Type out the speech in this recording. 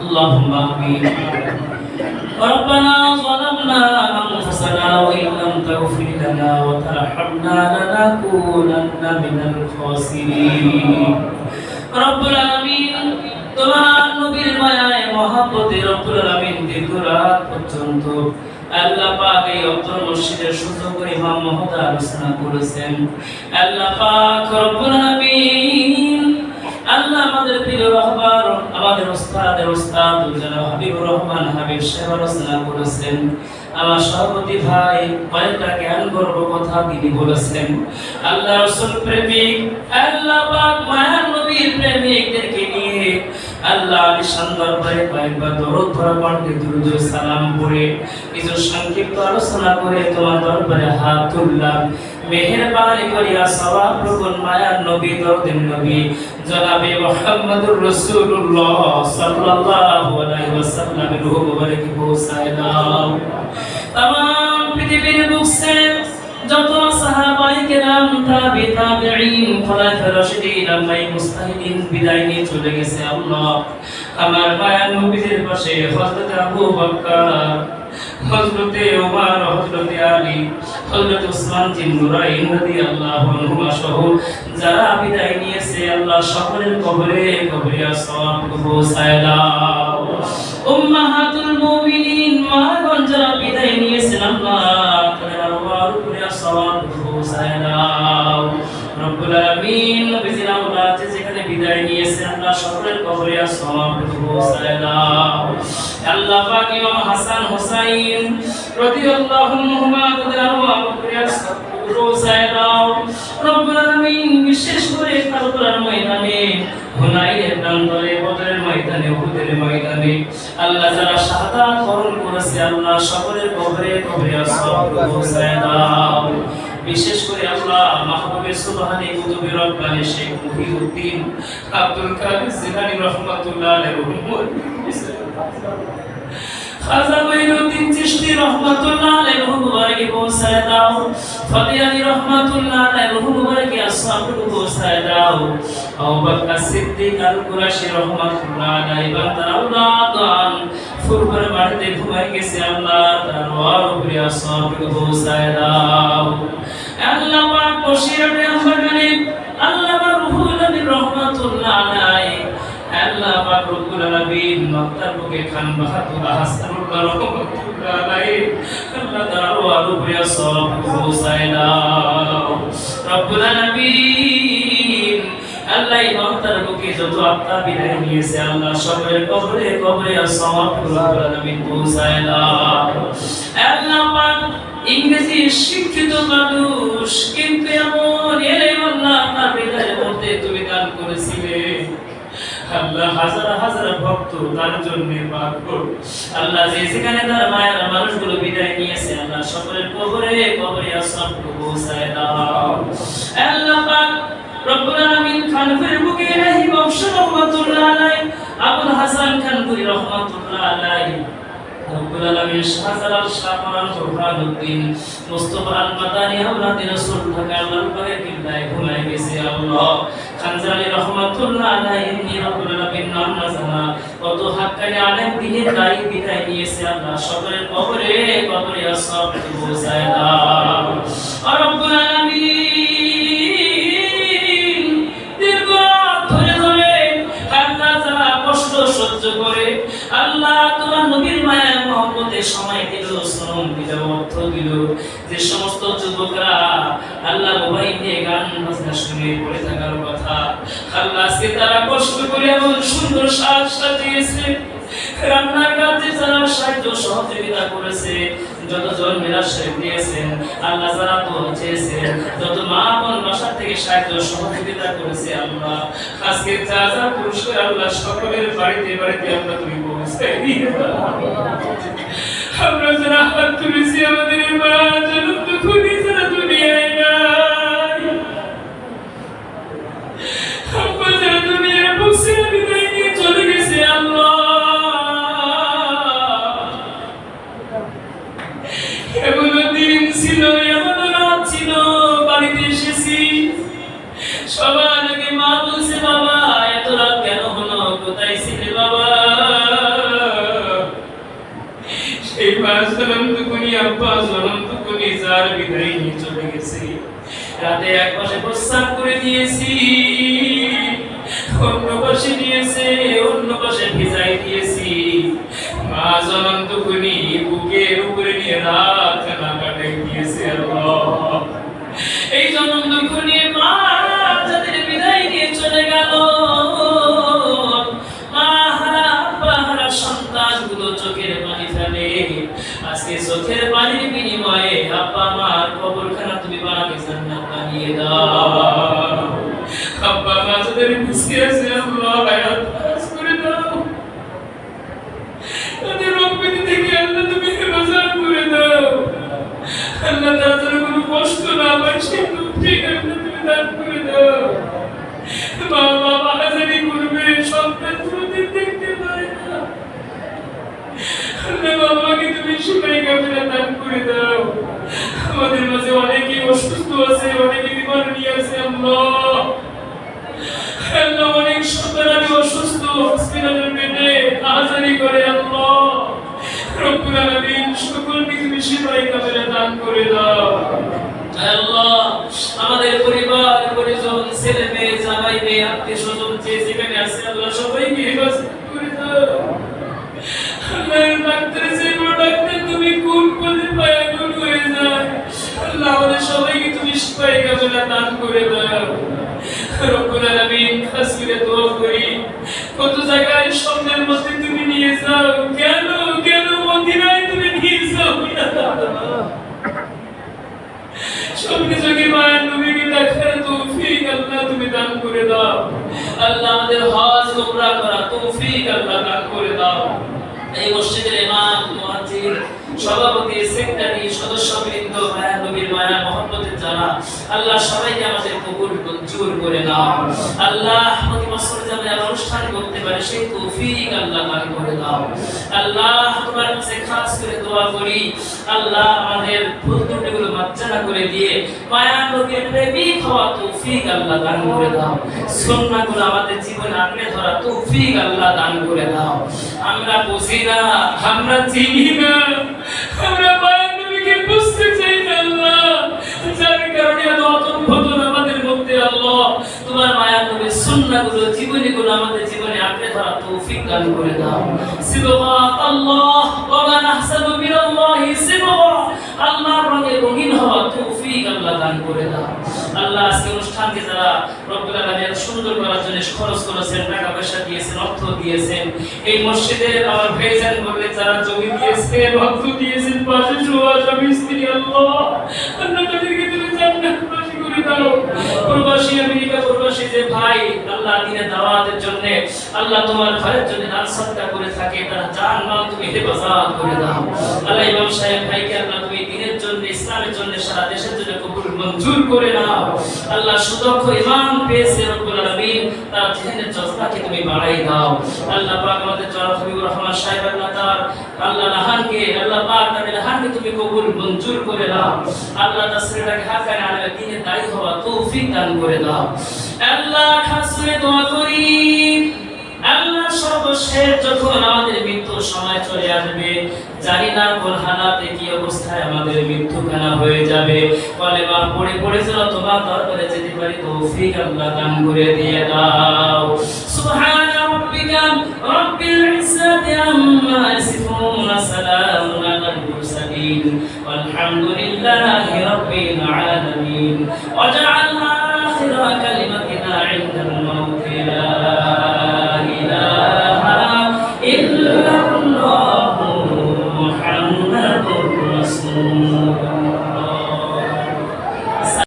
اللهم آمين. ربنا ظلمنا أنفسنا وإن لم تغفر لنا وترحمنا لنكونن من الخاسرين. رب العالمين তোমার নবীর মায়ায় মহব্বতে রব্বুল আলামিন দীর্ঘ রাত পর্যন্ত আল্লাহ পাক এই অন্তর মসজিদের সুযোগ করে ইমাম মহোদয় আলোচনা করেছেন। আল্লাহ পাক রব্বুল আলামিন আল্লাহ আমাদের প্রিয় রাহবার আমাদের ওস্তাদের ওস্তাদ জনাব হাবিবুর রহমান হাবিব সাহেব আলোচনা করেছেন। আমার সভাপতি ভাই কয়েকটা জ্ঞান গর্ব কথা তিনি বলেছেন। আল্লাহ রাসূল প্রেমিক আল্লাহ পাক মায়ার নবীর প্রেমিকদেরকে নিয়ে আল্লাহ আলিশান দরবারে কয়েকবার দরুদ ভরা কণ্ঠে দুরূদ ও সালাম পড়ে কিছু সংক্ষিপ্ত আলোচনা করে তোমার দরবারে হাত তুললাম। মেহেরবানি করিয়া সওয়াব প্রগুণ মায়ার নবী দরদের নবী জনাবে মুহাম্মদুর রাসূলুল্লাহ সাল্লাল্লাহু আলাইহি ওয়াসাল্লামের রূহ মুবারকে পৌঁছায় দাও। तमाम পৃথিবীর বুকে যত সাহাবায়ে কেরাম তাবিঈন খোলাফায়ে রাশিদিন আম্মাই মুস্তাহিদিন বিদায় নিয়ে চলে গেছে আল্লাহ আমার মায়ার নবীদের পাশে হযরত আবু বকর হযরত ওমর হযরত আলী হযরত উসমান জিন্নুরাইন রাদিয়াল্লাহু আনহুমা সহ যারা বিদায় নিয়েছে আল্লাহ সকলের কবরে কবরে সওয়াব পৌঁছায় দাও। উম্মাহাতুল মুমিনিন মাগণ যারা বিদায় নিয়েছেন আল্লাহ তাদের আরওয়ার উপরে সওয়াব পৌঁছায় দাও। রব্বুল আলামিন নবীজির আওলাদ যেখানে বিদায় নিয়েছেন আল্লাহ সকলের কবরে সওয়াব পৌঁছায় দাও। আল্লাহ পাক ইমাম হাসান হুসাইন রাদিয়াল্লাহু আনহুমা তাদের আরওয়ার উপরে পৌঁছায় দাও। রব্বুল আলামিন বিশেষ করে কারবালার ময়দানে হুনাইনের প্রান্তরে বদরের ময়দানে উহুদের ময়দানে আল্লাহ যারা শাহাদাত বরণ করেছে আল্লাহ সকলের কবরে কবরে সওয়াব পৌঁছায় দাও। বিশেষ করে আল্লাহ মাহবুবে সুবহানী কুতুবে রব্বানী শেখ মুহিউদ্দিন আব্দুল কাদের জিলানী রাহমাতুল্লাহ আলাইহি খাজা মাইনুদ্দিন চিশতি রাহমাতুল্লাহ আলাইহি মুবারকে পৌঁছায় দাও। ফদিয়ানী রাহমাতুল্লাহ আলাইহি মুবারকে আসহাবুল পৌঁছায় দাও। আবু বকর সিদ্দিক আল কুরাশি রাহমাতুল্লাহ আলাইহি বান্দার আওলাদান ফুরফুর বাড়িতে ঘুমায় গেছে আল্লাহ তার ওয়ার উপরে আসহাবুল পৌঁছায় দাও। আল্লাহ পাক বশিরতে আমবাগানে আল্লাহ রুহুল আমিন রাহমাতুল্লাহ আলাইহি আল্লাহ পাক রব্বুল আলামিন মক্কার বুকে খান বাহাদুর হাসানুল্লাহ রাহমাতুল্লাহ আলাইহি আল্লাহ তার ওয়ার উপরে সওয়াব পৌঁছায় দাও। রব্বুল আলামিন আল্লাহ মক্কার বুকে যত আত্মা বিদায় নিয়েছে আল্লাহ সকলের কবরে কবরে সওয়াব রব্বুল আলামিন পৌঁছায় দাও। আল্লাহ পাক ইংরেজি শিক্ষিত মানুষ কিন্তু এমন এলেম আল্লাহ তার হৃদয়ের মধ্যে তুমি দান করেছিলে আল্লাহ হাজার হাজার ভক্ত তার জন্য পাগল আল্লাহ যে যেখানে তার মায়ের মানুষগুলো বিদায় নিয়েছে আল্লাহ সকলের কবরে কবরে আসব পৌঁছায় দাও। আল্লাহ পাক রব্বুল আলামিন খানপুরের বুকে ইলাহি বংশ রহমাতুল্লাহ আলাইহি আবুল হাসান খানপুরি রহমাতুল্লাহ আলাইহি রব্বুল আলামিন শাহজালাল শাহরান বুরহানুদ্দিন মুস্তাফা আল মাদানী আওলাদ রাসূল ঢাকা আল্লাহর কিবলায় ঘুমায় গেছে আল্লাহ খানজালি রহমাতুল্লাহ আলাইহি রব্বুল আলামিন নাম না জানা কত হাক্কানি আলেম দিনের দায়ী বিদায় নিয়েছে আল্লাহ সকলের কবরে কবরে আসব পৌঁছায় দাও। রব্বুল আলামিন দীর্ঘ ধরে ধরে আল্লাহ যারা কষ্ট সহ্য করে আল্লাহ তোমার নবীর মায়া মহব্বতে সময় দিল শ্রম দিল অর্থ দিল যে সমস্ত যুবকরা আল্লাহ মোবাইল নিয়ে গান বাজনা শুনে পড়ে থাকার কথা আল্লাহ আজকে তারা কষ্ট করে এমন সুন্দর সাজ সাজিয়েছে রান্নার কাজে যারা সাহায্য সহযোগিতা করেছে যতজন মিরাশে দিয়েছেন আল্লাহ যারা পৌঁছেছেন যত মা বোন বাসা থেকে সাহায্য সহযোগিতা করেছে আল্লাহ আজকে যা যা পুরস্কার আল্লাহ সকলের বাড়িতে বাড়িতে আমরা তুমি পৌঁছে দিয়ে দাও। আমরা যারা হাত তুলেছি আমাদের মা যেন দুঃখী যারা দুনিয়ায় নাই আমরা যারা দুনিয়ায় বসে বিদায় নিয়ে চলে গেছে আল্লাহ এমন দিন ছিল এমন রাত ছিল বাড়িতে এসেছি সবার আগে মা বলছে বাবা এত রাত কেন হলো কোথায় ছিলে বাবা মা জনমটুকুনি আব্বা জনমটুকুনি যার বিদায় নিয়ে চলে গেছে, রাতে এক পাশে প্রস্তাব করে দিয়েছি, অন্য পাশে নিয়েছে, অন্য পাশে ভিজাই দিয়েছি। মা জনমটুকুনি বুকের উপরে নিয়ে রাত না কাটাই দিয়েছে। আল্লাহ, এই জনমটুকুনি মা যাদের বিদায় নিয়ে চলে গেল, মা হারা আব্বা হারা সন্তানগুলো চোখের পানি ফেলে। আজকে চোখের পানির বিনিময়ে আব্বা মার কবরখানা তুমি বানাতে জান্নাত বানিয়ে দাও। আব্বা মা যাদের খুশি আছে আল্লাহ হায়াত দারাজ করে দাও, তাদের রোগ ব্যাধি থেকে আল্লাহ তুমি হেফাজত করে দাও। আল্লাহ তারা যেন কোনো কষ্ট না পায় সেই তৌফিক আল্লাহ তুমি দান করে দাও। মা বাবা হাজারি করবে, সন্তান কোনোদিন দেখতে পারে না, আল্লাহ বাবাকে তুমি শিফায়ে কামিলা দান করে দাও। আমাদের মাঝে অনেকেই অসুস্থ আছে, অনেকে বিমার নিয়ে আছে আল্লাহ, আল্লাহ অনেক সন্তান অসুস্থ, হসপিটালের বেডে হাজারি করে আল্লাহ। রব্বুল আলামিন সকলকে তুমি শিফায়ে কামিলা দান করে দাও। আল্লাহ আমাদের পরিবার পরিজন ছেলে মেয়ে জামাই মেয়ে আত্মীয় স্বজন যে যেখানে আছে আল্লাহ সবাইকে হেফাজত করে দাও। আল্লাহ ডাক্তার যে বড় ডাক্তার তুমি কোন পদে পায়া কোন হয়ে যায় আল্লাহ আমাদের সবাইকে তুমি শিফায়ে কামিলা দান করে দাও। রব্বুল আলামিন খাস করে দোয়া করি, কত জায়গায় স্বপ্নের মধ্যে তুমি নিয়ে যাও, কেন কেন মদিনায় তুমি নিয়ে যাও না, স্বপ্নে যোগে মায়ের নবীকে দেখার তৌফিক আল্লাহ তুমি দান করে দাও। আল্লাহ আমাদের হজ উমরা করা তৌফিক আল্লাহ দান করে দাও। এই মসজিদের ইমাম মুয়াজ্জিন সভাপতি সেক্রেটারি সদস্যবৃন্দ মায়া নবীর মায়া মহব্বতের যারা আল্লাহ সবাইকে আমাদের কবুল মঞ্জুর করে নাও। আল্লাহ প্রতি বছর যেন অনুষ্ঠান করতে পারে সেই তৌফিক আল্লাহ দান করে দাও। আল্লাহ তোমার কাছে খাস করে দোয়া করি, আল্লাহ আমাদের ভুল ত্রুটিগুলো মার্জনা করে দিয়ে মায়া নবীর প্রেমিক হওয়া তৌফিক আল্লাহ দান করে দাও। সুন্নাহগুলো আমাদের জীবনে আঁকড়ে ধরা তৌফিক আল্লাহ দান করে দাও। আমরা বুঝি না, আমরা চিনি না, আমরা মায়া নবীকে বুঝতে চাই না আল্লাহ, যার কারণে এত অতম্পতন আমাদের মধ্যে। আল্লাহ তোমার মায়া নবীর সুন্নাহগুলো জীবনীগুলো আমাদের জীবনে আঁকড়ে ধরা তৌফিক দান করে দাও। সুবহানাল্লাহ ওয়া মান আহসানু মিনাল্লাহি সিবগা, আল্লাহর রঙে রঙিন হওয়া তৌফিক আল্লাহ দান করে দাও। আল্লাহ আজকে অনুষ্ঠানকে যারা রব্বুল আলামিন সুন্দর করার জন্য খরচ করেছেন, টাকা পয়সা দিয়েছেন, অর্থ দিয়েছেন, এই মসজিদের আমার ভাইজান বলে যারা জমি দিয়েছেন, অর্থ দিয়েছেন, পাশে শোয়া স্বামী স্ত্রী আল্লাহ আল্লাহ তাদেরকে তুমি জান্নাতবাসী করে দাও। প্রবাসী আমেরিকা প্রবাসী যে ভাই আল্লাহ দ্বীনের দাওয়াতের জন্য আল্লাহ তোমার ঘরের জন্য দান সদকা করে থাকে, তারা জান মাল তুমি হেফাজত করে দাও। আল্লাহ ইমাম সাহেব ভাইকে আল্লাহ তুমি দ্বীনের জন্য ইসলামের জন্য সারা দেশের জন্য কবুল মঞ্জুর করে নাও। আল্লাহ সুদক্ষ ইমাম পেয়েছে রব্বুল আলামিন, তার জেহেনের জজবাকে তুমি বাড়াই দাও। আল্লাহ পাক আমাদের জনাব হাবিবুর রহমান সাহেব আল্লাহ তার আল্লাহ নাহানকে আল্লাহ পাক তার নাহানকে তুমি কবুল মঞ্জুর করে দাও। আল্লাহ তার ছেলেটাকে হাক্কানি আলেমে দ্বীনের দায়ী হওয়া তৌফিক দান করে দাও। আল্লাহ খাস করে দোয়া করি, আল্লাহ সর্বশেষ যখন আমাদের মৃত্যুর সময় চলে আসবে, জানি না কোন হালাতে কি অবস্থায় আমাদের মৃত্যুখানা হয়ে যাবে, কলেমা পড়ে পড়ে যেন তোমার দরবারে যেতে পারি তৌফিক আল্লাহ দান করে দিয়ে দাও। সুবহান রাব্বিকা রাব্বিল ইজ্জাতি আম্মা ইয়াসিফুন, সালামুন আলাল মুরসালিন, ওয়ালহামদুলিল্লাহি রাব্বিল আলামিন। ওয়াজআল আখিরা কালিমাতিনা ইনদাল মাউত লা